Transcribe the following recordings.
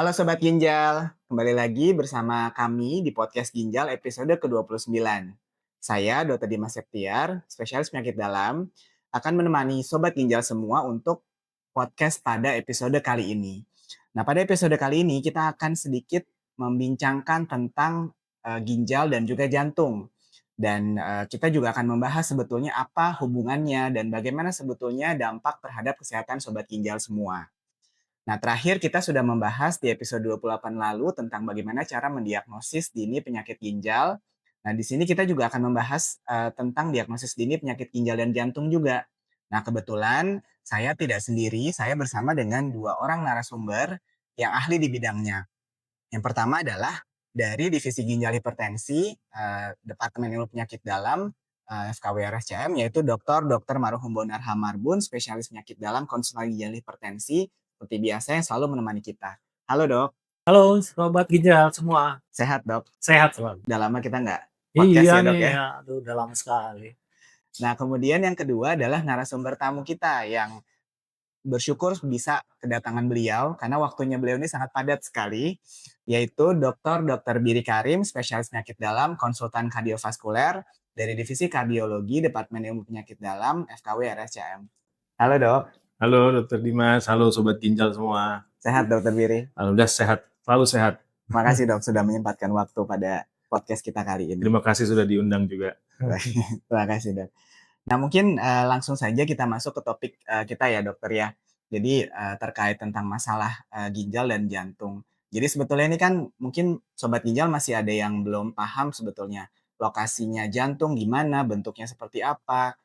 Halo Sobat Ginjal, kembali lagi bersama kami di podcast Ginjal episode ke-29. Saya Dr. Dimas Septiar, spesialis penyakit dalam, akan menemani Sobat Ginjal semua untuk podcast pada episode kali ini. Nah, pada episode kali ini kita akan sedikit membincangkan tentang ginjal dan juga jantung. Dan kita juga akan membahas sebetulnya apa hubungannya dan bagaimana sebetulnya dampak terhadap kesehatan Sobat Ginjal semua. Nah, terakhir kita sudah membahas di episode 28 lalu tentang bagaimana cara mendiagnosis dini penyakit ginjal. Nah, di sini kita juga akan membahas tentang diagnosis dini penyakit ginjal dan jantung juga. Nah, kebetulan saya tidak sendiri, saya bersama dengan dua orang narasumber yang ahli di bidangnya. Yang pertama adalah dari Divisi Ginjal Hipertensi, Departemen Ilmu Penyakit Dalam, FKW RSCM, yaitu Dr. Maruhum Bonar Hamarbun, spesialis penyakit dalam konsultan ginjal hipertensi, seperti biasa yang selalu menemani kita. Halo dok, Halo sobat ginjal semua, sehat dok? sehat selalu. Udah lama kita nggak podcast Iya ya dok nih ya? ya, aduh udah lama sekali. Nah kemudian yang kedua adalah narasumber tamu kita yang bersyukur bisa kedatangan beliau karena waktunya beliau ini sangat padat sekali, yaitu Dr. Biri Karim, spesialis penyakit dalam, konsultan kardiovaskuler dari Divisi Kardiologi Departemen Ilmu Penyakit Dalam FKW RSCM. Halo dok, Halo Dr. Dimas, halo Sobat Ginjal semua. sehat Dr. Biri? Alhamdulillah sehat, selalu sehat. Makasih dok sudah menyempatkan waktu pada podcast kita kali ini. Terima kasih sudah diundang juga. Terima kasih dok. Nah mungkin langsung saja kita masuk ke topik kita ya dokter ya. Jadi terkait tentang masalah ginjal dan jantung. Jadi sebetulnya ini kan mungkin sobat ginjal masih ada yang belum paham sebetulnya lokasinya jantung gimana, bentuknya seperti apa,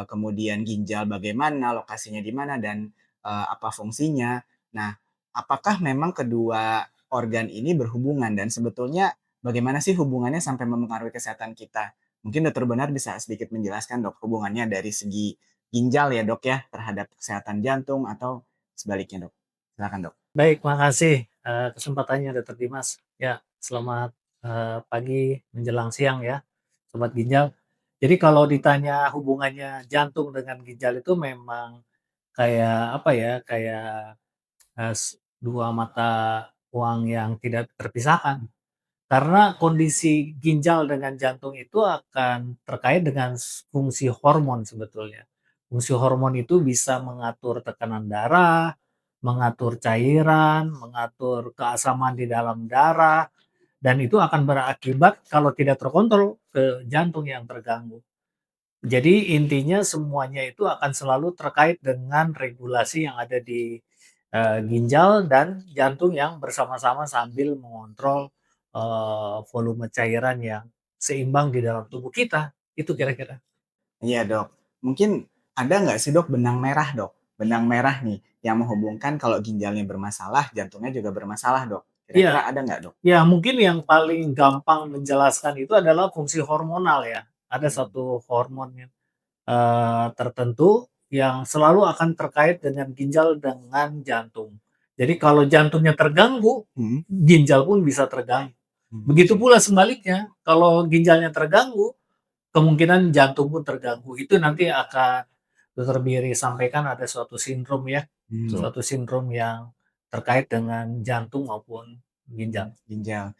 kemudian ginjal bagaimana, lokasinya di mana dan apa fungsinya. Nah, apakah memang kedua organ ini berhubungan dan sebetulnya bagaimana sih hubungannya sampai mempengaruhi kesehatan kita? Mungkin Dokter Benar bisa sedikit menjelaskan dok hubungannya dari segi ginjal ya dok ya terhadap kesehatan jantung atau sebaliknya dok. Silakan dok. Baik, makasih kesempatannya Dr. Dimas. Ya, selamat pagi menjelang siang ya, sobat ginjal. Jadi kalau ditanya hubungannya jantung dengan ginjal itu memang kayak apa ya, kayak dua mata uang yang tidak terpisahkan. Karena kondisi ginjal dengan jantung itu akan terkait dengan fungsi hormon sebetulnya. Fungsi hormon itu bisa mengatur tekanan darah, mengatur cairan, mengatur keasaman di dalam darah, dan itu akan berakibat kalau tidak terkontrol ke jantung yang terganggu. Jadi intinya semuanya itu akan selalu terkait dengan regulasi yang ada di ginjal dan jantung yang bersama-sama sambil mengontrol volume cairan yang seimbang di dalam tubuh kita. Itu kira-kira. Iya dok. Mungkin ada nggak sih dok benang merah dok? Benang merah nih yang menghubungkan kalau ginjalnya bermasalah, jantungnya juga bermasalah dok. Iya, Kira-kira ada nggak dok? ya mungkin yang paling gampang menjelaskan itu adalah fungsi hormonal ya. Ada satu hormon yang tertentu yang selalu akan terkait dengan ginjal dengan jantung. Jadi kalau jantungnya terganggu, Hmm. ginjal pun bisa terganggu. Begitu pula sebaliknya, kalau ginjalnya terganggu, kemungkinan jantung pun terganggu. Itu nanti akan Dr. Biri sampaikan ada suatu sindrom ya, Hmm. suatu sindrom yang terkait dengan jantung maupun ginjal. Ginjal.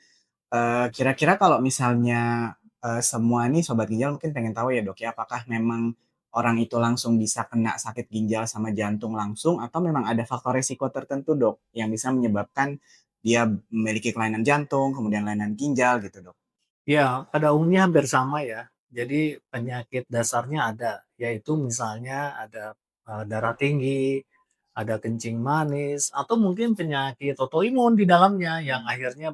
Kira-kira kalau misalnya semua nih sobat ginjal mungkin pengen tahu ya dok ya, apakah memang orang itu langsung bisa kena sakit ginjal sama jantung langsung atau memang ada faktor resiko tertentu dok yang bisa menyebabkan dia memiliki kelainan jantung, kemudian kelainan ginjal gitu dok? Ya, pada umumnya hampir sama ya. Jadi penyakit dasarnya ada, yaitu misalnya ada darah tinggi, ada kencing manis, atau mungkin penyakit autoimun di dalamnya yang akhirnya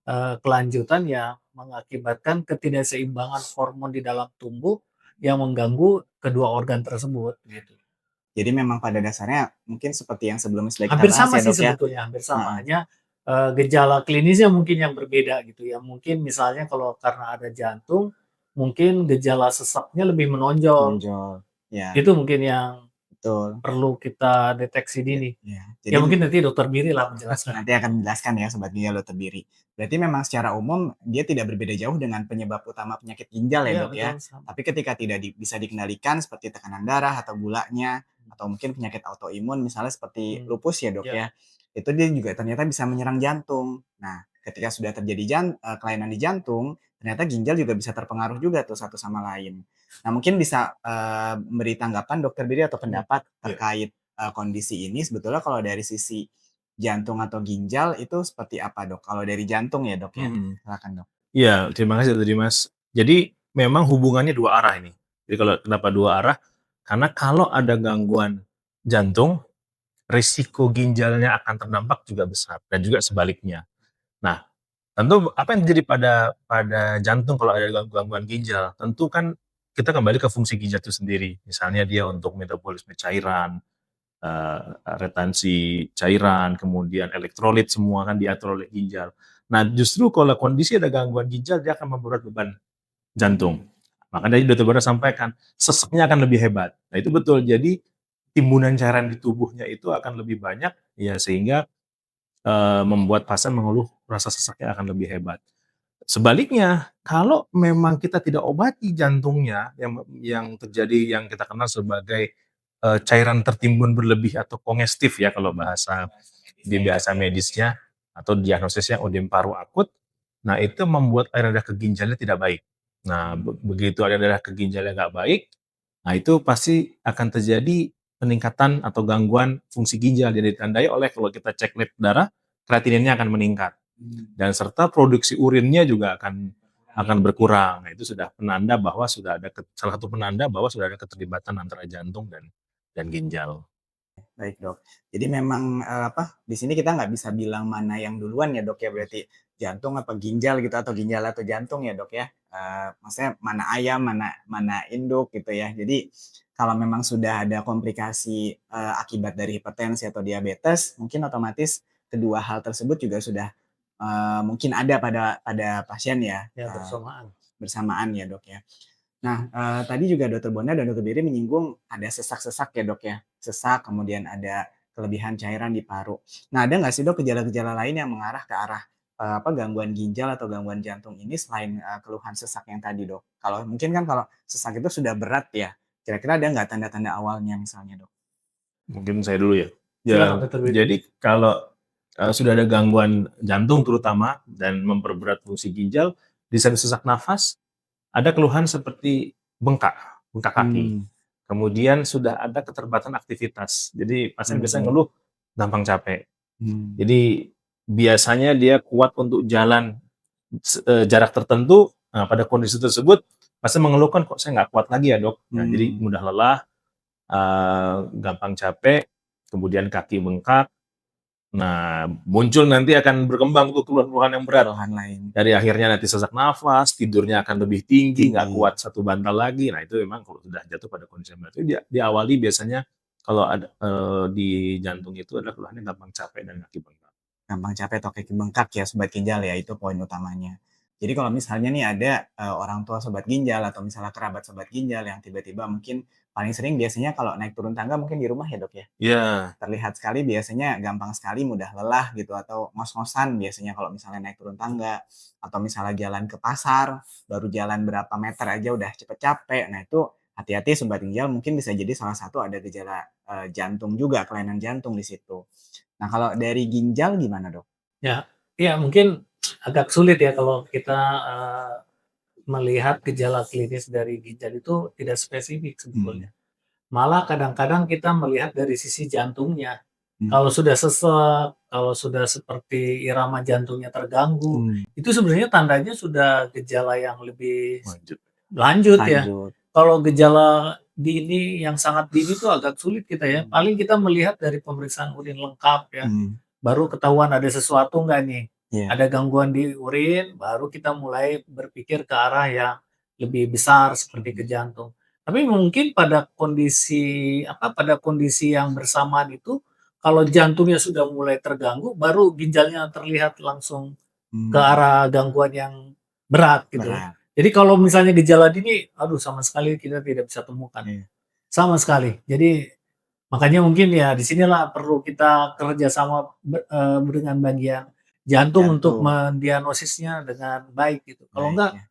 berkelanjutan ya mengakibatkan ketidakseimbangan hormon di dalam tubuh yang mengganggu kedua organ tersebut gitu. Jadi memang pada dasarnya mungkin seperti yang sebelumnya sudah kita Hampir bahas sama ya sih dok ya? sebetulnya, hampir sama. Heeh. Hanya, gejala klinisnya mungkin yang berbeda gitu ya. Mungkin misalnya kalau karena ada jantung, mungkin gejala sesaknya lebih menonjol. Menonjol, ya Itu mungkin yang betul. perlu kita deteksi Ya, dini. ya. Ya Jadi mungkin nanti dokter Biri lah menjelaskan. nanti akan menjelaskan ya Sobat Ginjal Dokter Biri. Berarti memang secara umum dia tidak berbeda jauh dengan penyebab utama penyakit ginjal ya Iya dok ya. betul, sama. Tapi ketika tidak bisa dikendalikan seperti tekanan darah atau gulanya atau mungkin penyakit autoimun misalnya seperti lupus ya dok Ya. ya. itu dia juga ternyata bisa menyerang jantung. Nah, ketika sudah terjadi kelainan di jantung, ternyata ginjal juga bisa terpengaruh juga tuh satu sama lain. Nah, mungkin bisa, beri tanggapan Dokter Billy atau Hmm, pendapat iya. terkait, kondisi ini sebetulnya kalau dari sisi jantung atau ginjal itu seperti apa, Dok? Kalau dari jantung ya, Dok, ya? Mhm. Silakan, Dok. Iya, terima kasih tadi Mas. Jadi memang hubungannya dua arah ini. Jadi kalau kenapa dua arah? Karena kalau ada gangguan jantung, risiko ginjalnya akan terdampak juga besar dan juga sebaliknya. Nah, tentu apa yang terjadi pada jantung kalau ada gangguan ginjal, tentu kan kita kembali ke fungsi ginjal itu sendiri. Misalnya dia untuk metabolisme cairan, eee, retensi cairan, kemudian elektrolit semua kan diatur oleh ginjal. Nah, justru kalau kondisi ada gangguan ginjal, dia akan memperberat beban jantung. Maka tadi dokter Bora sampaikan, seseknya akan lebih hebat. Nah, itu betul. Jadi timbunan cairan di tubuhnya itu akan lebih banyak, ya sehingga, membuat pasien mengeluh rasa sesaknya akan lebih hebat. Sebaliknya, kalau memang kita tidak obati jantungnya yang terjadi yang kita kenal sebagai, cairan tertimbun berlebih atau kongestif ya kalau bahasa medisnya atau diagnosisnya ödem paru akut. Nah, itu membuat aliran darah ke ginjalnya tidak baik. Nah, begitu aliran darah ke ginjalnya nggak baik, nah itu pasti akan terjadi peningkatan atau gangguan fungsi ginjal yang ditandai oleh kalau kita cek lab darah, kreatininnya akan meningkat dan serta produksi urinnya juga akan berkurang. Nah, itu sudah penanda bahwa salah satu penanda bahwa sudah ada keterlibatan antara jantung dan ginjal. Baik, Dok. Jadi memang, di sini kita nggak bisa bilang mana yang duluan ya, Dok, ya, berarti jantung apa ginjal gitu, atau ginjal atau jantung ya, Dok, ya? Maksudnya mana ayam, mana mana induk gitu ya. Jadi kalau memang sudah ada komplikasi, akibat dari hipertensi atau diabetes, mungkin otomatis kedua hal tersebut juga sudah, mungkin ada pada pasien ya, Ya bersamaan. bersamaan ya, Dok, ya. Nah, tadi juga Dokter Bona dan Dokter Beri menyinggung ada sesak-sesak ya, Dok, ya? Sesak, kemudian ada kelebihan cairan di paru. Nah, ada nggak sih, Dok, gejala-gejala lain yang mengarah ke arah, gangguan ginjal atau gangguan jantung ini selain, keluhan sesak yang tadi, Dok? Kalau mungkin kan kalau sesak itu sudah berat ya, kira-kira ada nggak tanda-tanda awalnya misalnya, Dok? Mungkin saya dulu ya. Ya, Silakan Dokter Willy. jadi kalau, sudah ada gangguan jantung terutama dan memperberat fungsi ginjal, disertai sesak nafas, ada keluhan seperti bengkak, bengkak kaki. Mmm, Kemudian sudah ada keterbatasan aktivitas. Jadi pasien mhm, biasanya ngeluh gampang capek. mmm, Jadi biasanya dia kuat untuk jalan jarak tertentu, nah pada kondisi tersebut pasien mengeluhkan, "Kok saya nggak kuat lagi ya, Dok?" Nah, jadi mmm, mudah lelah, gampang capek, kemudian kaki bengkak. Nah, muncul nanti akan berkembang tuh keluhan-keluhan yang berat. keluhan lain, Dari akhirnya nanti sesak nafas, tidurnya akan lebih tinggi, nggak tinggi. kuat satu bantal lagi. Nah, itu memang kalau sudah jatuh pada kondisi yang berat itu diawali biasanya kalau ada, di jantung itu adalah keluhannya gampang capek dan kaki bengkak. Gampang capek atau kaki bengkak ya sobat ginjal ya, itu poin utamanya. Jadi kalau misalnya nih ada, orang tua sobat ginjal atau misalnya kerabat sobat ginjal yang tiba-tiba mungkin paling sering biasanya kalau naik turun tangga mungkin di rumah ya, Dok, ya? Iya, Terlihat sekali biasanya gampang sekali mudah lelah gitu atau ngos-ngosan biasanya kalau misalnya naik turun tangga, atau misalnya jalan ke pasar, baru jalan berapa meter aja udah cepet capek. Nah itu hati-hati sobat ginjal mungkin bisa jadi salah satu ada gejala, jantung juga, kelainan jantung di situ. Nah kalau dari ginjal gimana, Dok? Ya, iya mungkin agak sulit ya kalau kita, melihat gejala klinis dari ginjal itu tidak spesifik Mmm, sebetulnya. Malah kadang-kadang kita melihat dari sisi jantungnya. mmm, Kalau sudah sesek, kalau sudah seperti irama jantungnya terganggu, mmm, itu sebenarnya tandanya sudah gejala yang lebih lanjut. lanjut ya. lanjut, Kalau gejala dini yang sangat dini itu agak sulit kita ya, mmm, paling kita melihat dari pemeriksaan urin lengkap ya. mmm, Baru ketahuan ada sesuatu nggak nih, iya, ada gangguan di urin, baru kita mulai berpikir ke arah yang lebih besar seperti ke mhm, jantung. Tapi mungkin pada kondisi yang bersamaan itu, kalau jantungnya sudah mulai terganggu, baru ginjalnya terlihat langsung ke mmm, arah gangguan yang berat gitu. berat, Jadi kalau misalnya gejala dini, aduh sama sekali kita tidak bisa temukan, iya, sama sekali. Jadi makanya mungkin ya di sinilah perlu kita kerja sama dengan bagian jantung untuk jantung, mendiagnosisnya dengan baik gitu. Kalau baik enggak, ya.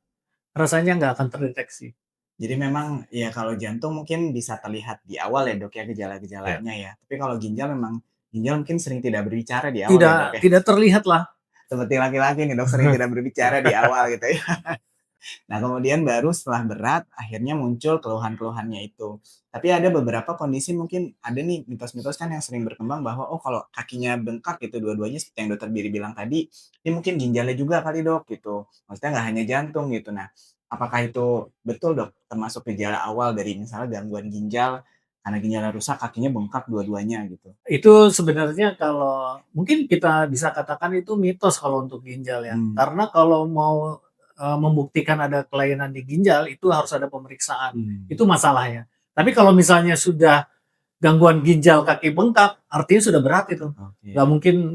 rasanya nggak akan terdeteksi. Jadi memang ya kalau jantung mungkin bisa terlihat di awal ya, Dok, ya Ya. gejala-gejalanya ya. Tapi kalau ginjal memang ginjal mungkin sering tidak berbicara di awal ya, Dok, Tidak ya? tidak terlihat lah. Seperti laki-laki nih, Dok, sering tidak berbicara di awal gitu ya. Nah, kemudian baru setelah berat akhirnya muncul keluhan-keluhannya itu. Tapi ada beberapa kondisi mungkin ada nih mitos-mitos kan yang sering berkembang bahwa, oh kalau kakinya bengkak gitu dua-duanya seperti yang Dokter Biri bilang tadi, ini mungkin ginjalnya juga kali Dok gitu. Maksudnya nggak hanya jantung gitu. Nah, apakah itu betul Dok? Termasuk gejala awal dari misalnya gangguan ginjal, karena ginjalnya rusak kakinya bengkak dua-duanya gitu? Itu sebenarnya kalau mungkin kita bisa katakan itu mitos kalau untuk ginjal ya. Mmm, Karena kalau mau, membuktikan ada kelainan di ginjal itu harus ada pemeriksaan, mmm, itu masalahnya. Tapi kalau misalnya sudah gangguan ginjal kaki bengkak, artinya sudah berat itu, oke.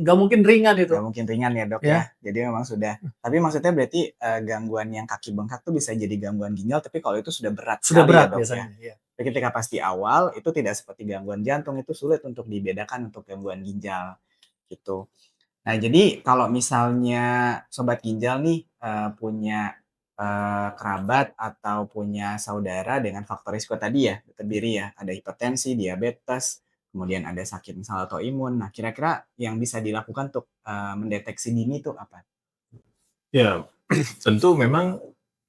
nggak mungkin ringan itu, Nggak mungkin ringan ya, Dok, ya? ya. Jadi memang sudah tapi maksudnya berarti, gangguan yang kaki bengkak tuh bisa jadi gangguan ginjal, tapi kalau itu sudah berat Sudah sekali ya, berat Dok, ya? biasanya, ya. Tapi ketika pas di awal, itu tidak seperti gangguan jantung, itu sulit untuk dibedakan untuk gangguan ginjal, gitu. Nah, jadi kalau misalnya sobat ginjal nih, punya, kerabat atau punya saudara dengan faktor risiko tadi ya, terdiri ya, ada hipertensi, diabetes, kemudian ada sakit misal autoimun. Nah, kira-kira yang bisa dilakukan untuk, mendeteksi dini itu apa? Ya, tentu memang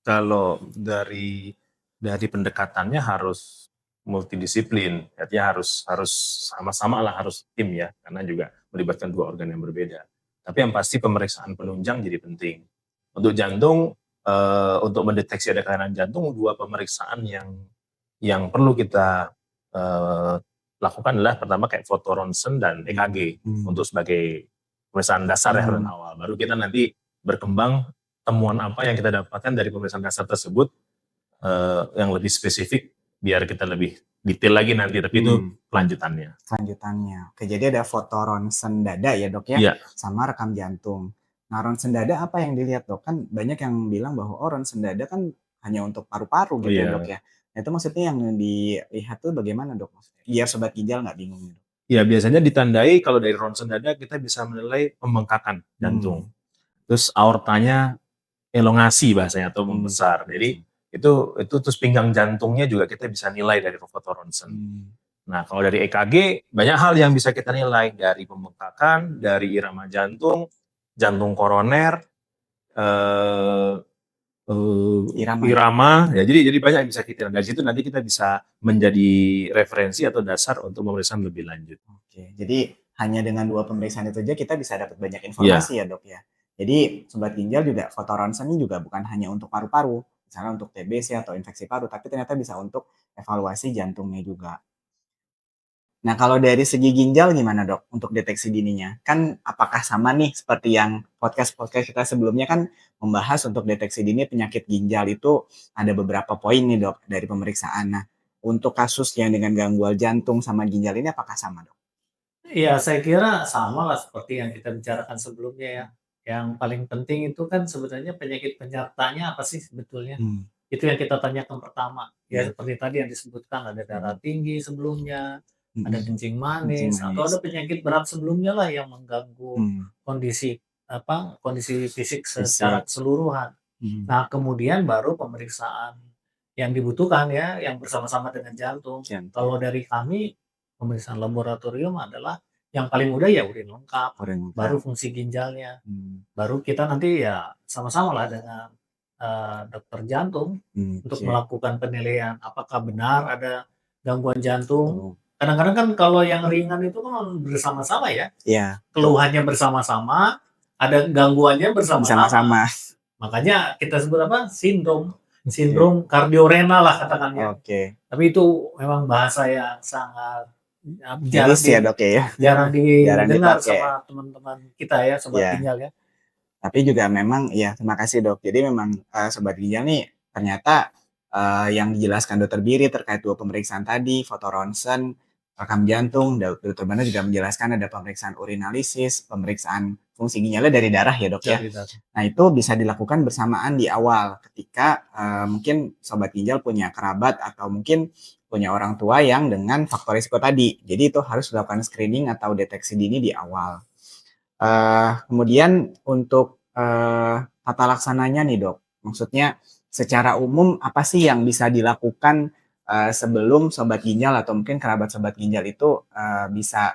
kalau dari pendekatannya harus multidisiplin, artinya harus harus sama-sama lah, harus tim ya, karena juga melibatkan 2 organ yang berbeda. Tapi yang pasti pemeriksaan penunjang jadi penting. Untuk jantung, untuk mendeteksi ada kelainan jantung, 2 pemeriksaan yang perlu kita, eee, lakukan adalah pertama kayak foto ronsen dan EKG Mmm, untuk sebagai pemeriksaan dasar ya, mmm, dan awal. Baru kita nanti berkembang temuan apa yang kita dapatkan dari pemeriksaan dasar tersebut, yang lebih spesifik biar kita lebih detail lagi nanti, tapi itu mmm, kelanjutannya. kelanjutannya. Oke, jadi ada foto ronsen dada ya, Dok, ya, Iya, sama rekam jantung. Nah, ronsen dada apa yang dilihat, Dok? Kan banyak yang bilang bahwa, oh ronsen dada kan hanya untuk paru-paru oh gitu ya, Dok, iya. ya. Nah, itu maksudnya yang dilihat tuh bagaimana, Dok, maksudnya? Biar sobat ginjal nggak bingung nih, Dok. Iya, biasanya ditandai kalau dari ronsen dada kita bisa menilai pembengkakan Mmm, jantung. Terus aortanya elongasi bahasanya atau mmm, membesar. Jadi ronsen. itu terus pinggang jantungnya juga kita bisa nilai dari foto ronsen. Mmm, Nah, kalau dari EKG banyak hal yang bisa kita nilai dari pembengkakan, dari irama jantung, jantung koroner, eee irama ya? irama, ya jadi banyak yang bisa kita dari situ nanti kita bisa menjadi referensi atau dasar untuk pemeriksaan lebih lanjut. Oke, jadi hanya dengan 2 pemeriksaan itu aja kita bisa dapat banyak Iya, informasi ya, Dok, ya. Jadi sobat ginjal juga foto ronsen ini juga bukan hanya untuk paru-paru, misalnya untuk TBC atau infeksi paru, tapi ternyata bisa untuk evaluasi jantungnya juga. Nah, kalau dari segi ginjal gimana, Dok, untuk deteksi dininya? Kan apakah sama nih seperti yang podcast-podcast kita sebelumnya kan membahas untuk deteksi dini penyakit ginjal itu ada beberapa poin nih, Dok, dari pemeriksaan. Nah, untuk kasus yang dengan gangguan jantung sama ginjal ini apakah sama, Dok? Iya, saya kira sama lah seperti yang kita bicarakan sebelumnya ya. Yang paling penting itu kan sebenarnya penyakit penyertanya apa sih sebetulnya? Mmm, Itu yang kita tanyakan pertama. Ya iya, seperti tadi yang disebutkan ada darah mhm, tinggi sebelumnya, ada mhm, kencing kencing manis, atau manis, ada penyakit berat sebelumnya lah yang mengganggu mmm, kondisi kondisi fisik secara fisik, keseluruhan. mhm, Nah, kemudian baru pemeriksaan yang dibutuhkan ya, yang bersama-sama dengan jantung. jantung, Kalau dari kami, pemeriksaan laboratorium adalah yang paling mudah ya urin lengkap, urin baru lengkap, fungsi ginjalnya, mmm, baru kita nanti ya sama-sama lah dengan, dokter jantung untuk oke, melakukan penilaian apakah benar ada gangguan jantung. tuh, Kadang-kadang kan kalau yang ringan itu kan bersama-sama ya, iya, keluhannya bersama-sama, ada gangguannya bersama-sama. bersama-sama, Makanya kita sebut apa, sindrom oke, sindrom kardiorenal lah katakan ya. oke, Tapi itu memang bahasa yang sangat, jarang medis ya, Dok, ya, jarang jarang didengar dipakai, sama teman-teman kita ya, sobat iya. ginjal ya. Tapi juga memang ya terima kasih Dok. Jadi memang, sobat ginjal nih ternyata, yang dijelaskan Dokter Biri terkait 2 pemeriksaan tadi, foto ronsen, rekam jantung, Dokter Bana juga menjelaskan ada pemeriksaan urinalisis, pemeriksaan fungsi ginjalnya dari darah ya Dok ya. Dari data. Nah itu bisa dilakukan bersamaan di awal ketika, mungkin sobat ginjal punya kerabat atau mungkin punya orang tua yang dengan faktor risiko tadi. Jadi itu harus dilakukan screening atau deteksi dini di awal. Kemudian untuk, tata laksananya nih, Dok, maksudnya secara umum apa sih yang bisa dilakukan, sebelum sobat ginjal atau mungkin kerabat sobat ginjal itu, bisa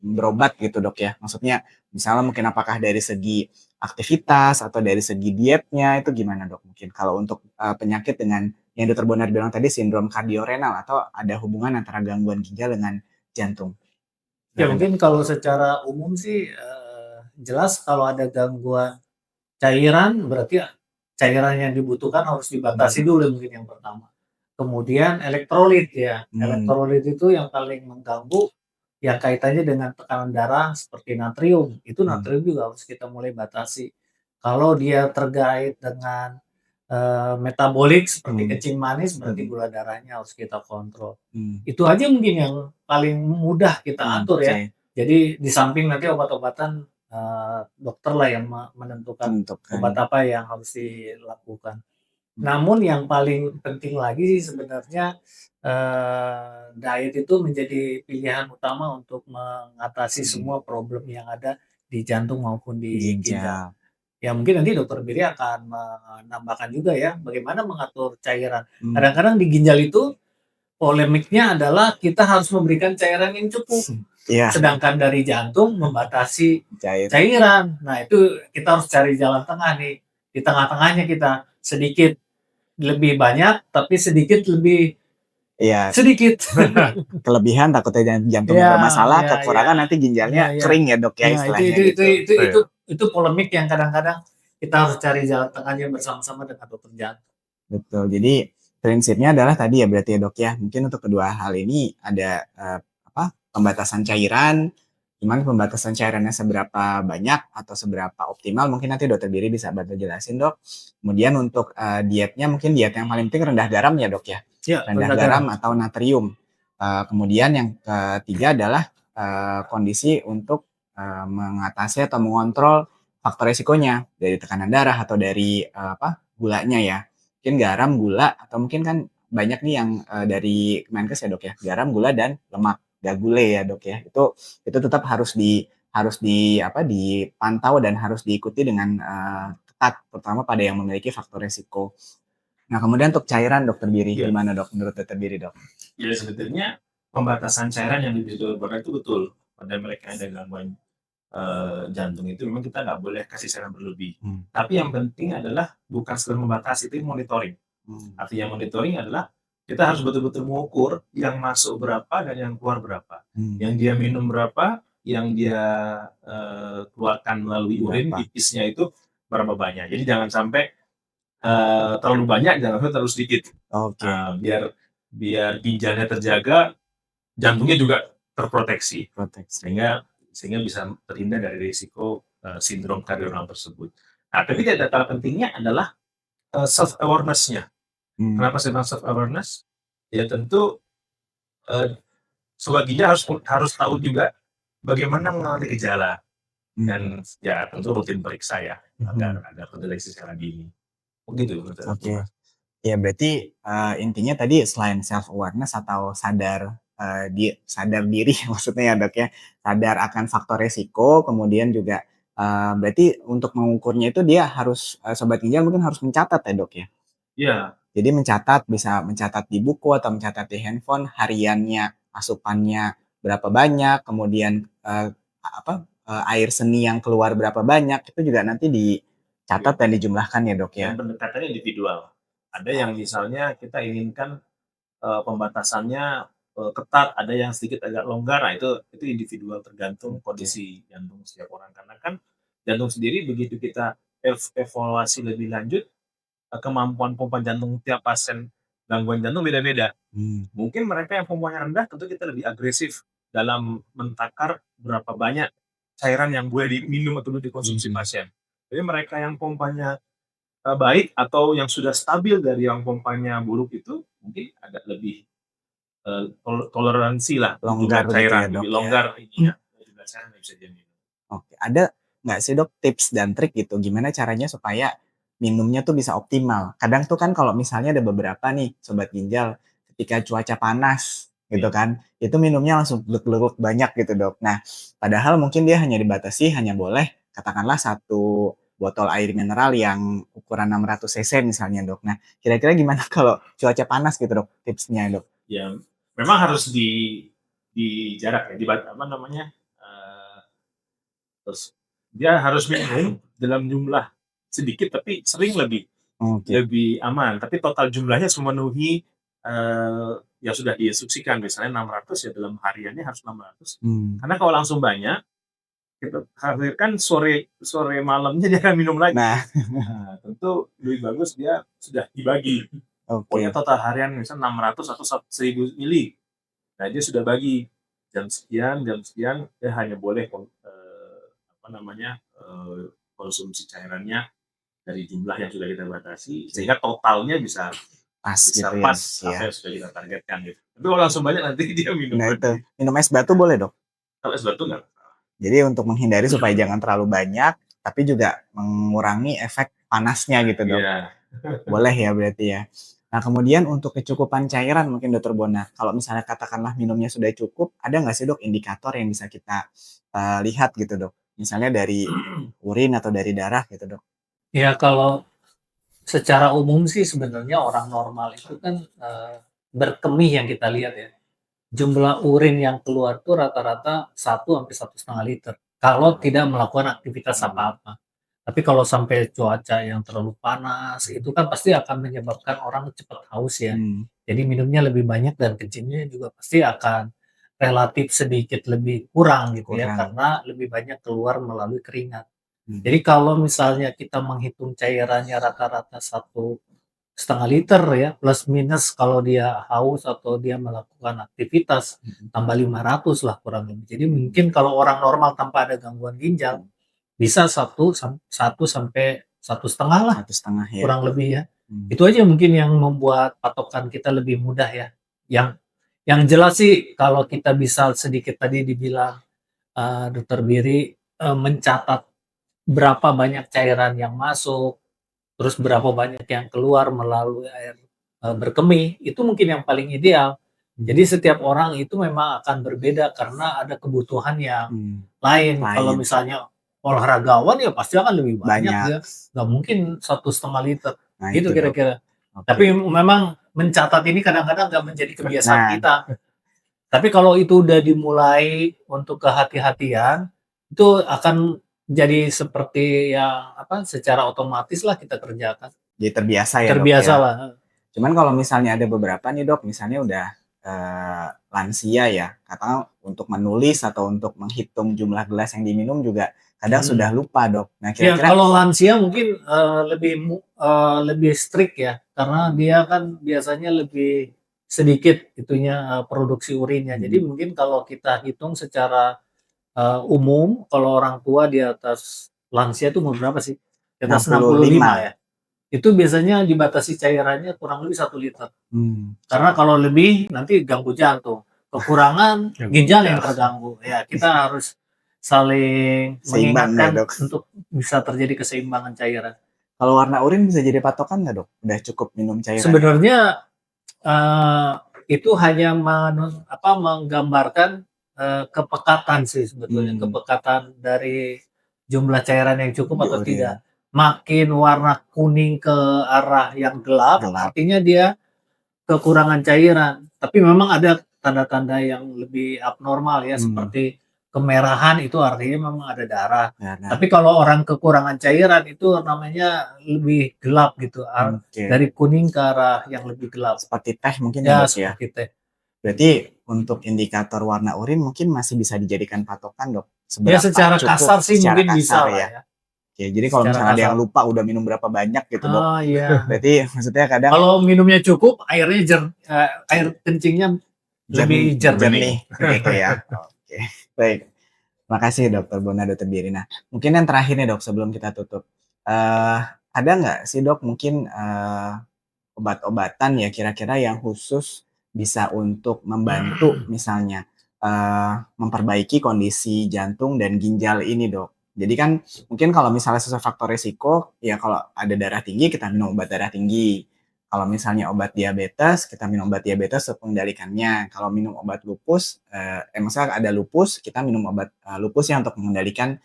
berobat gitu Dok ya? Maksudnya misalnya mungkin apakah dari segi aktivitas atau dari segi dietnya itu gimana Dok mungkin? Kalau untuk, penyakit dengan yang Dokter Bonar bilang tadi sindrom kardiorenal atau ada hubungan antara gangguan ginjal dengan jantung? Ya Silakan Dok. mungkin kalau secara umum sih, jelas kalau ada gangguan cairan berarti cairan yang dibutuhkan harus dibatasi dulu mungkin yang pertama. Kemudian elektrolit ya, elektrolit itu yang paling mengganggu yang kaitannya dengan tekanan darah seperti natrium, itu Mmm, natrium juga harus kita mulai batasi. Kalau dia terkait dengan, metabolik seperti mmm, kencing manis berarti mhm, gula darahnya harus kita kontrol. mmm, Itu aja mungkin yang paling mudah kita atur ya. oke, Jadi di samping nanti obat-obatan, dokter lah yang menentukan menentukan, obat apa yang harus dilakukan. mmm, Namun yang paling penting lagi sih sebenarnya, diet itu menjadi pilihan utama untuk mengatasi mmm, semua problem yang ada di jantung maupun di ginjal. ginjal, Ya mungkin nanti dokter Billy akan menambahkan juga ya, bagaimana mengatur cairan. mmm, Kadang-kadang di ginjal itu polemiknya adalah kita harus memberikan cairan yang cukup, iya, sedangkan dari jantung membatasi cair, cairan. Nah itu kita harus cari jalan tengah nih, di tengah-tengahnya kita sedikit lebih banyak, tapi sedikit lebih iya. sedikit. Kelebihan takutnya jantungnya Iya bermasalah, iya iya. kekurangan nanti Iya ginjalnya iya. kering ya, Dok, ya Nah istilahnya gitu. Iya. itu polemik yang kadang-kadang kita harus cari jalan tengahnya bersama-sama dengan dokter jantung. Betul, jadi prinsipnya adalah tadi ya berarti ya, Dok, ya, mungkin untuk kedua hal ini ada, pembatasan cairan, cuman pembatasan cairannya seberapa banyak atau seberapa optimal mungkin nanti Dokter Diri bisa bantu jelasin, Dok. Kemudian untuk, dietnya mungkin diet yang paling penting rendah garam ya, Dok, ya? Iya, Rendah rendah garam. garam atau natrium. Kemudian yang ketiga adalah, kondisi untuk, mengatasi atau mengontrol faktor resikonya, dari tekanan darah atau dari, gulanya ya. Mungkin garam, gula, atau mungkin kan banyak nih yang, dari Kemenkes ya, Dok, ya, garam, gula, dan lemak, gule ya, Dok, ya. Itu tetap dipantau dan harus diikuti dengan, ketat, terutama pada yang memiliki faktor resiko. Nah, kemudian untuk cairan Dokter Giri, Iya. gimana Dok, menurut Dokter Giri, Dok? Jadi sebetulnya pembatasan cairan yang dibutuhkan itu betul. Pada mereka yang ada gangguan jantung itu memang kita nggak boleh kasih cairan berlebih. Mmm, Tapi yang penting adalah bukan sekedar membatasi, tapi monitoring. mmm, Artinya monitoring adalah kita harus betul-betul mengukur yang masuk berapa dan yang keluar berapa. mmm, Yang dia minum berapa, yang dia keluarkan melalui urin, berapa? pipisnya itu berapa banyak. Jadi jangan sampai terlalu banyak, jangan sampai terlalu sedikit. Oke, Biar biar ginjalnya terjaga, jantungnya juga terproteksi. proteksi. Sehingga bisa terhindar dari risiko sindrom kardiorenal tersebut. Nah, tapi tidak kalah pentingnya adalah self awareness-nya. Mmm, Kenapa saya bilang self awareness? Ya tentu eh, sobat ginjal harus tahu juga bagaimana mengenali gejala mmm, dan ya tentu rutin periksa ya mhm, agar terdeteksi secara dini. Begitu menurut aku, oke. Mas. Ya berarti, intinya tadi selain self awareness atau sadar diri maksudnya ya, Dok, ya, sadar akan faktor resiko, kemudian juga, berarti untuk mengukurnya itu dia harus, sobat ginjal mungkin harus mencatat ya, Dok, ya? Iya, Jadi mencatat, bisa mencatat di buku atau mencatat di handphone hariannya, asupannya berapa banyak, kemudian, air seni yang keluar berapa banyak, itu juga nanti iya. dicatat dan dijumlahkan ya, Dok, ya? Dan pendekatannya individual. Ada yang Oh, misalnya kita inginkan pembatasannya ketat, ada yang sedikit agak longgar. Nah, itu individual tergantung oke. kondisi jantung setiap orang. Karena kan jantung sendiri begitu kita evaluasi lebih lanjut, kemampuan pompa jantung tiap pasien gangguan jantung beda-beda. Mmm, Mungkin mereka yang pompanya rendah tentu kita lebih agresif dalam mentakar berapa banyak cairan yang boleh diminum atau dikonsumsi mhm. pasien. Tapi mereka yang pompanya baik atau yang sudah stabil dari yang pompanya buruk itu mungkin agak lebih toleransi lah Longgar jumlah gitu ya, cairan, Dok, lebih ya? longgar ininya, jumlah cairan yang bisa dia minum. Oke, ada nggak sih, Dok, tips dan trik gitu, gimana caranya supaya minumnya tuh bisa optimal? Kadang tuh kan kalau misalnya ada beberapa nih sobat ginjal, ketika cuaca panas gitu Iya, kan, itu minumnya langsung gluk-gluk banyak gitu, Dok. Nah, padahal mungkin dia hanya dibatasi hanya boleh katakanlah satu botol air mineral yang ukuran 600 cc misalnya, Dok. Nah, kira-kira gimana kalau cuaca panas gitu, Dok, tipsnya, Dok? ya memang harus di jarak ya, apa namanya, Terus dia harus minum dalam jumlah sedikit tapi sering lebih Oke. lebih aman. Tapi total jumlahnya memenuhi yang sudah diinstruksikan. Misalnya 600 ya dalam hariannya harus 600. Karena kalau langsung banyak, kita khawatirkan sore malamnya dia akan minum lagi. Nah, Nah, tentu lebih bagus dia sudah dibagi. Pokoknya oke. total harian misalnya 600 atau 1000 mili. Nah, dia sudah bagi jam sekian dia hanya boleh konsumsi cairannya dari jumlah yang sudah kita batasi sehingga totalnya bisa Pas bisa gitu ya, pas Dok, ya. apa yang sudah kita targetkan gitu. Tapi kalau langsung banyak nanti dia minum Nah itu, lagi. minum es batu boleh, Dok? Kalau es batu nggak. Jadi untuk menghindari supaya jangan terlalu banyak, tapi juga mengurangi efek panasnya gitu, Dok. Iya. Boleh ya berarti ya. Nah, kemudian untuk kecukupan cairan mungkin Dokter Bona, kalau misalnya katakanlah minumnya sudah cukup, ada nggak sih, Dok, indikator yang bisa kita lihat gitu, Dok? Misalnya dari urin atau dari darah gitu, Dok? Ya kalau secara umum sih sebenarnya orang normal itu kan, berkemih yang kita lihat ya. Jumlah urin yang keluar tuh rata-rata 1 sampai 1,5 liter, kalau tidak melakukan aktivitas apa-apa. Tapi kalau sampai cuaca yang terlalu panas, itu kan pasti akan menyebabkan orang cepat haus ya. Jadi minumnya lebih banyak dan kencingnya juga pasti akan relatif sedikit lebih kurang gitu ya, Kurang. karena lebih banyak keluar melalui keringat. Jadi kalau misalnya kita menghitung cairannya rata-rata 1,5 liter ya, plus minus kalau dia haus atau dia melakukan aktivitas, tambah 500 lah kurang lebih. Jadi mungkin kalau orang normal tanpa ada gangguan ginjal, bisa 1 sampai 1,5 lah, 1,5 ya. kurang lebih ya. Itu aja mungkin yang membuat patokan kita lebih mudah ya. Yang jelas sih kalau kita bisa sedikit tadi dibilang, Dokter Biri, mencatat berapa banyak cairan yang masuk, terus berapa banyak yang keluar melalui air, berkemih, itu mungkin yang paling ideal. Jadi setiap orang itu memang akan berbeda karena ada kebutuhan yang lain. Kalau Lain. misalnya olahragawan ya pasti akan lebih banyak Banyak. ya, nggak mungkin 1,5 liter, Nah gitu itu, Dok. kira-kira. Oke. Tapi memang mencatat ini kadang-kadang nggak menjadi kebiasaan Nah. kita. Tapi kalau itu udah dimulai untuk kehati-hatian, itu akan jadi seperti yang secara otomatis lah kita kerjakan. Jadi terbiasa ya, Dok, Terbiasa ya? lah. Cuman kalau misalnya ada beberapa nih, Dok, misalnya udah, lansia ya, katakanlah untuk menulis atau untuk menghitung jumlah gelas yang diminum juga kadang sudah lupa, Dok. Nah Ya kira-kira kalau lansia mungkin, lebih strict ya, karena dia kan biasanya lebih sedikit itunya, produksi urinnya. Jadi mungkin kalau kita hitung secara, umum, kalau orang tua di atas lansia itu umur berapa sih? Di atas 65 ya? Itu biasanya dibatasi cairannya kurang lebih 1 liter. Karena kalau lebih nanti ganggu jantung, kekurangan ginjal yang terganggu. Ya kita harus saling Seimbang ya, mengingatkan Dok. untuk bisa terjadi keseimbangan cairan. Kalau warna urin bisa jadi patokan nggak, Dok? Udah cukup minum cairan? Sebenarnya, itu hanya menggambarkan, kepekatan sih sebetulnya, kepekatan dari jumlah cairan yang cukup atau Urin. tidak. Makin warna kuning ke arah yang gelap, artinya dia kekurangan cairan. Tapi memang ada tanda-tanda yang lebih abnormal ya, seperti kemerahan itu artinya memang ada darah. Tapi kalau orang kekurangan cairan itu namanya lebih gelap gitu, dari kuning ke arah yang lebih gelap. Seperti teh mungkin Ya, ya, Dok, ya? seperti teh. Berarti untuk indikator warna urin mungkin masih bisa dijadikan patokan, Dok? Ya Seberapa secara cukup kasar sih secara mungkin bisa kasar lah ya? ya. Oke, jadi kalau Secara misalnya ada yang kasar. lupa udah minum berapa banyak gitu, Dok, Oh iya. berarti maksudnya kadang Kalau minumnya cukup, air kencingnya lebih jernih. gitu ya? Oke, baik. Makasih Dokter Bona, Dokter Biri. Nah, mungkin yang terakhir nih, Dok, sebelum kita tutup. Ada nggak sih, Dok, mungkin, obat-obatan ya kira-kira yang khusus bisa untuk membantu misalnya, memperbaiki kondisi jantung dan ginjal ini, Dok? Jadi kan mungkin kalau misalnya sesuai faktor resiko, ya kalau ada darah tinggi kita minum obat darah tinggi. Kalau misalnya obat diabetes, kita minum obat diabetes untuk mengendalikannya. Kalau minum obat lupus, maksudnya ada lupus, kita minum obat, lupus ya untuk mengendalikan,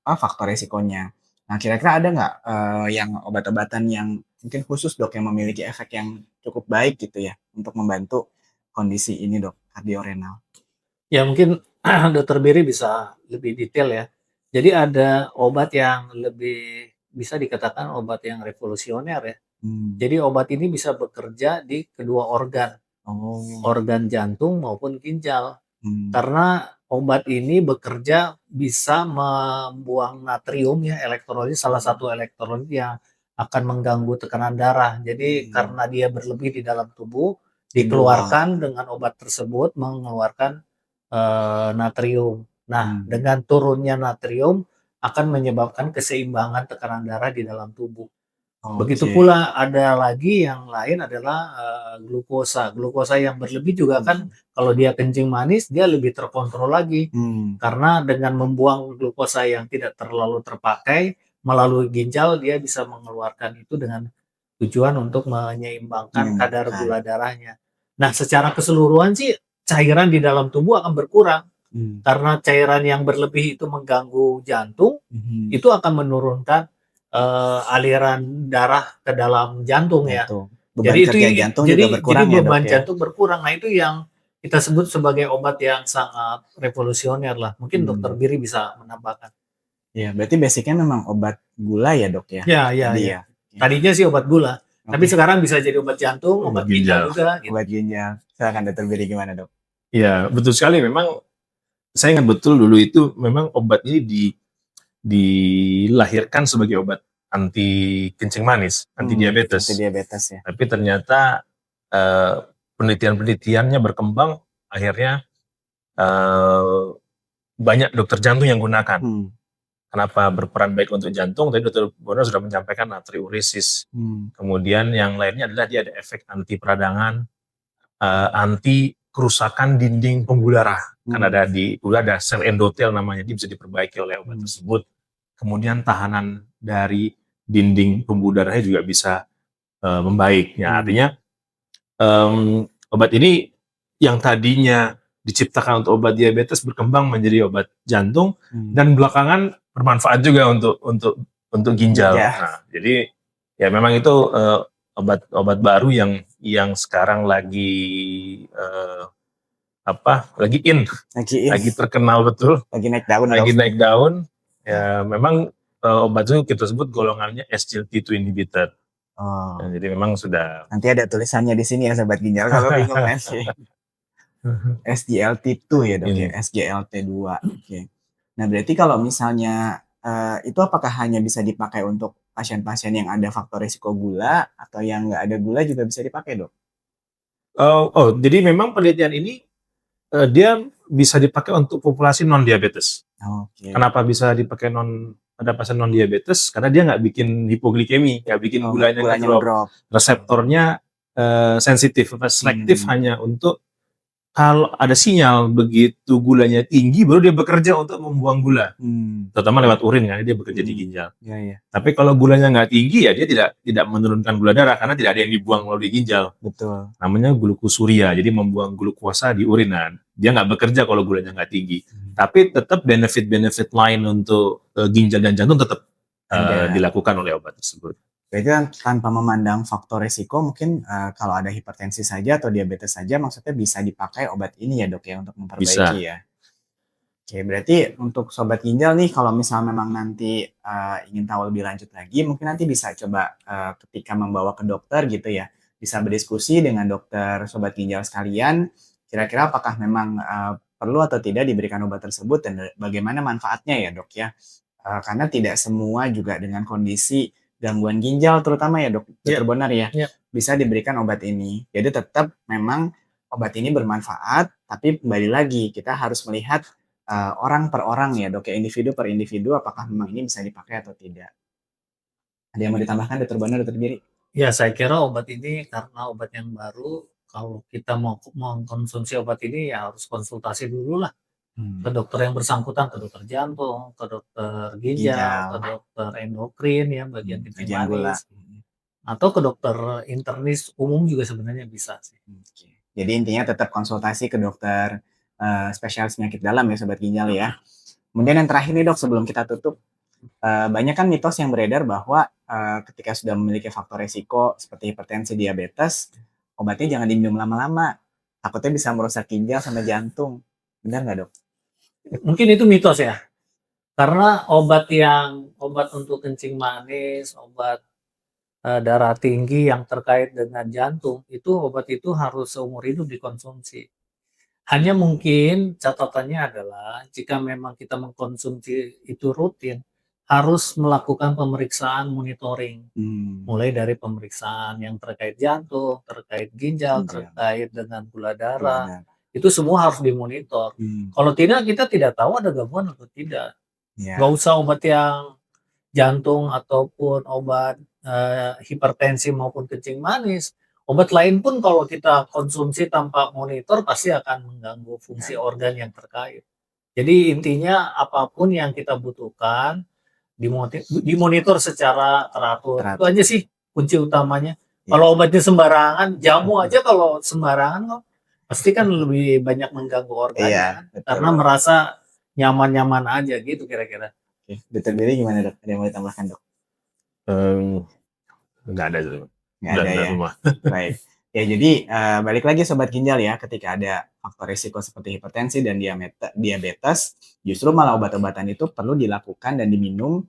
faktor resikonya. Nah kira-kira ada nggak, yang obat-obatan yang mungkin khusus, Dok, yang memiliki efek yang cukup baik gitu ya, untuk membantu kondisi ini, Dok, kardiorenal? Ya mungkin Dokter Biri bisa lebih detail ya. Jadi ada obat yang lebih bisa dikatakan obat yang revolusioner ya. Mmm. Jadi obat ini bisa bekerja di kedua organ, Oh. organ jantung maupun ginjal. Mmm. Karena obat ini bekerja bisa membuang natrium ya, elektrolit salah satu elektrolit yang akan mengganggu tekanan darah. Jadi Mmm. karena dia berlebih di dalam tubuh, Dibuang. dikeluarkan dengan obat tersebut mengeluarkan, natrium. Nah, Mmm. dengan turunnya natrium akan menyebabkan keseimbangan tekanan darah di dalam tubuh. Begitu Oke. pula ada lagi yang lain adalah, glukosa. Glukosa yang berlebih juga kan Mhm. kalau dia kencing manis dia lebih terkontrol lagi. Mmm. Karena dengan membuang glukosa yang tidak terlalu terpakai melalui ginjal dia bisa mengeluarkan itu dengan tujuan untuk menyeimbangkan kadar Menyeimbangkan. gula darahnya. Nah, secara keseluruhan sih cairan di dalam tubuh akan berkurang. Mmm. Karena cairan yang berlebih itu mengganggu jantung, Mhm. itu akan menurunkan, aliran darah ke dalam jantung ya. Jantung. Beban Jadi itu kerja jantung juga jadi berkurang ya, Dok, beban ya? jantung berkurang. Nah, itu yang kita sebut sebagai obat yang sangat revolusioner lah. Mungkin Dokter Mmm. Biri bisa menambahkan. Iya, berarti basic-nya memang obat gula ya, Dok, ya? Ya, ya, Tadi ya. ya? Oke. Tadinya sih obat gula, tapi Oke, sekarang bisa jadi obat jantung, Obat obat ginjal ginjal. juga gitu. obat ginjal. Silakan Dokter Biri gimana, Dok? Iya, betul sekali. Memang saya ingat betul dulu itu memang obat ini dilahirkan sebagai obat anti kencing manis, anti diabetes. Antidiabetes ya? Tapi ternyata penelitian-penelitiannya berkembang, akhirnya banyak dokter jantung yang gunakan. Mmm. Kenapa berperan baik untuk jantung? Tadi Dokter Bono sudah menyampaikan natriuresis. Mmm. Kemudian yang lainnya adalah dia ada efek anti peradangan, anti kerusakan dinding pembuluh darah. Kan Mmm. ada sel endotel namanya, dia bisa diperbaiki oleh obat Mmm. tersebut. Kemudian tahanan dari dinding pembuluh darahnya juga bisa membaik. Ya, Mmm. artinya obat ini yang tadinya diciptakan untuk obat diabetes berkembang menjadi obat jantung Mmm. dan belakangan bermanfaat juga untuk ginjal. Iya. Nah, jadi ya memang itu obat baru yang sekarang lagi lagi lagi terkenal betul, Lagi naik daun, Dok. lagi naik daun. Ya memang obat itu kita sebut golongannya SGLT2 inhibitor. Oh, Nah, jadi memang sudah nanti ada tulisannya di sini ya Sobat Ginjal kalau bingung nanti. SGLT2 ya, Dok, ya? ini. SGLT2, oke. Nah, berarti kalau misalnya, itu apakah hanya bisa dipakai untuk pasien-pasien yang ada faktor risiko gula atau yang nggak ada gula juga bisa dipakai, Dok? Jadi memang penelitian ini dia bisa dipakai untuk populasi non diabetes. Oke. Kenapa bisa dipakai pada pasien non diabetes? Karena dia nggak bikin hipoglikemi, nggak bikin Oh, gulanya gulanya ngedrop. ngedrop. Reseptornya sensitif, selektif hanya untuk kalau ada sinyal begitu gulanya tinggi baru dia bekerja untuk membuang gula, Mmm. terutama lewat urin kan dia bekerja di ginjal. Iya, iya. Tapi kalau gulanya nggak tinggi ya dia tidak menurunkan gula darah karena tidak ada yang dibuang melalui ginjal. Betul. Namanya glukosuria, jadi membuang glukosa di urin. Nah, dia nggak bekerja kalau gulanya nggak tinggi. Tapi tetap benefit-benefit lain untuk ginjal dan jantung tetap Ada. dilakukan oleh obat tersebut. Berarti kan tanpa memandang faktor resiko mungkin, kalau ada hipertensi saja atau diabetes saja maksudnya bisa dipakai obat ini ya, Dok, ya untuk memperbaiki Bisa. ya? Oke, berarti untuk Sobat Ginjal nih kalau misalnya memang nanti, ingin tahu lebih lanjut lagi mungkin nanti bisa coba, ketika membawa ke dokter gitu ya, bisa berdiskusi dengan dokter Sobat Ginjal sekalian, kira-kira apakah memang, perlu atau tidak diberikan obat tersebut dan bagaimana manfaatnya ya, Dok, ya? Karena tidak semua juga dengan kondisi gangguan ginjal terutama ya, Dokter Iya, Bonar ya, iya. bisa diberikan obat ini. Jadi tetap memang obat ini bermanfaat, tapi kembali lagi kita harus melihat orang per orang ya, Dok, ya, individu per individu apakah memang ini bisa dipakai atau tidak. Ada yang mau ditambahkan Dokter Bonar, Dokter Giri? Ya, saya kira obat ini karena obat yang baru, kalau kita mau mengkonsumsi obat ini ya harus konsultasi dulu lah ke Mmm. dokter yang bersangkutan, ke dokter jantung, ke dokter ginjal, Ginjal, ke dokter endokrin ya, bagian kencing kajian gula. manis, atau ke dokter internis umum juga sebenarnya bisa sih. Oke. Jadi intinya tetap konsultasi ke dokter, spesialis penyakit dalam ya Sobat Ginjal ya. Kemudian yang terakhir nih Dok sebelum kita tutup, banyak kan mitos yang beredar bahwa, ketika sudah memiliki faktor resiko seperti hipertensi, diabetes, obatnya jangan diminum lama-lama, takutnya bisa merusak ginjal sama jantung. Benar nggak, Dok? Mungkin itu mitos ya. Karena obat untuk kencing manis, obat darah tinggi yang terkait dengan jantung, obat itu harus seumur hidup dikonsumsi. Hanya mungkin catatannya adalah jika memang kita mengkonsumsi itu rutin, harus melakukan pemeriksaan monitoring. Mmm, Mulai dari pemeriksaan yang terkait jantung, terkait ginjal, ginjal, terkait dengan gula gula darah, darah. itu semua harus dimonitor. Mmm, Kalau tidak, kita tidak tahu ada gangguan atau tidak. Nggak iya, usah obat yang jantung ataupun obat, hipertensi maupun kencing manis. Obat lain pun kalau kita konsumsi tanpa monitor pasti akan mengganggu fungsi ganggu. organ yang terkait. Jadi intinya apapun yang kita butuhkan dimonitor secara teratur. Itu aja sih kunci utamanya. Iya, Kalau obatnya sembarangan, jamu aja kalau sembarangan kok pasti kan lebih banyak mengganggu organnya iya, kan, betul karena Dok. merasa nyaman-nyaman aja gitu kira-kira. Oke, Dokter Billy gimana Dok? Ada yang mau ditambahkan Dok? Mmm, nggak ada tuh, Nggak ada udah ya? semua. Baik. Ya jadi, balik lagi sobat ginjal ya, ketika ada faktor risiko seperti hipertensi dan diabetes, justru malah obat-obatan itu perlu dilakukan dan diminum,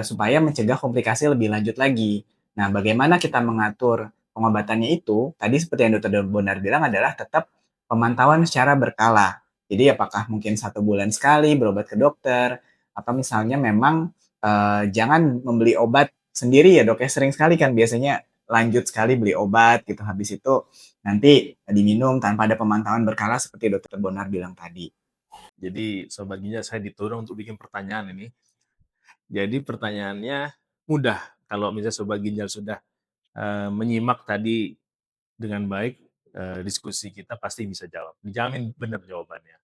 supaya mencegah komplikasi lebih lanjut lagi. Nah, bagaimana kita mengatur pengobatannya itu, tadi seperti yang Dokter Bonar bilang adalah tetap pemantauan secara berkala. Jadi apakah mungkin 1 bulan sekali berobat ke dokter, atau misalnya memang, jangan membeli obat sendiri ya Dok ya, sering sekali kan biasanya lanjut sekali beli obat gitu, habis itu nanti diminum tanpa ada pemantauan berkala seperti Dokter Bonar bilang tadi. Jadi sobat ginjal saya dituduh untuk bikin pertanyaan ini. Jadi pertanyaannya mudah, kalau misalnya sobat ginjal sudah, menyimak tadi dengan baik, diskusi kita pasti bisa jawab, dijamin benar jawabannya.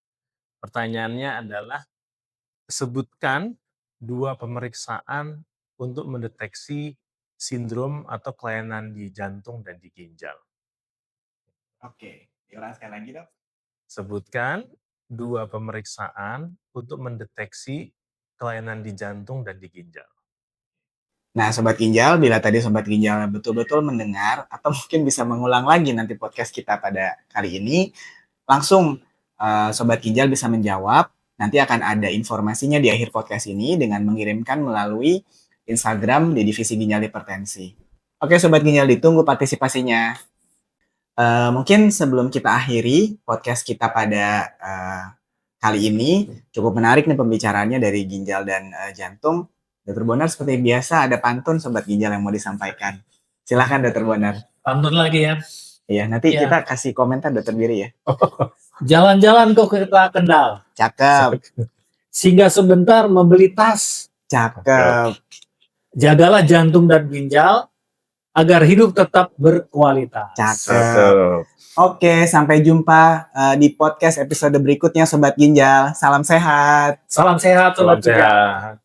Pertanyaannya adalah, sebutkan 2 pemeriksaan untuk mendeteksi sindrom atau kelainan di jantung dan di ginjal. Oke, diulang sekali lagi Dok. Sebutkan 2 pemeriksaan untuk mendeteksi kelainan di jantung dan di ginjal. Nah Sobat Ginjal, bila tadi Sobat Ginjal betul-betul mendengar atau mungkin bisa mengulang lagi nanti podcast kita pada kali ini, langsung, Sobat Ginjal bisa menjawab, nanti akan ada informasinya di akhir podcast ini dengan mengirimkan melalui Instagram di Divisi Ginjal Hipertensi. Oke Sobat Ginjal, ditunggu partisipasinya. Mungkin sebelum kita akhiri podcast kita pada, kali ini, cukup menarik nih pembicaraannya dari ginjal dan, jantung. Dokter Bonar seperti biasa ada pantun Sobat Ginjal yang mau disampaikan. Silahkan Dokter Bonar. Pantun lagi ya. Iya, nanti Ya. kita kasih komentar Dokter Biri ya. Jalan-jalan kok kita Kendal, Cakep, singgah sebentar membeli tas. cakep. Jagalah jantung dan ginjal agar hidup tetap berkualitas. Cakep. Oke, sampai jumpa, di podcast episode berikutnya Sobat Ginjal. Salam sehat. Salam sehat Salam sobat ginjal. sehat.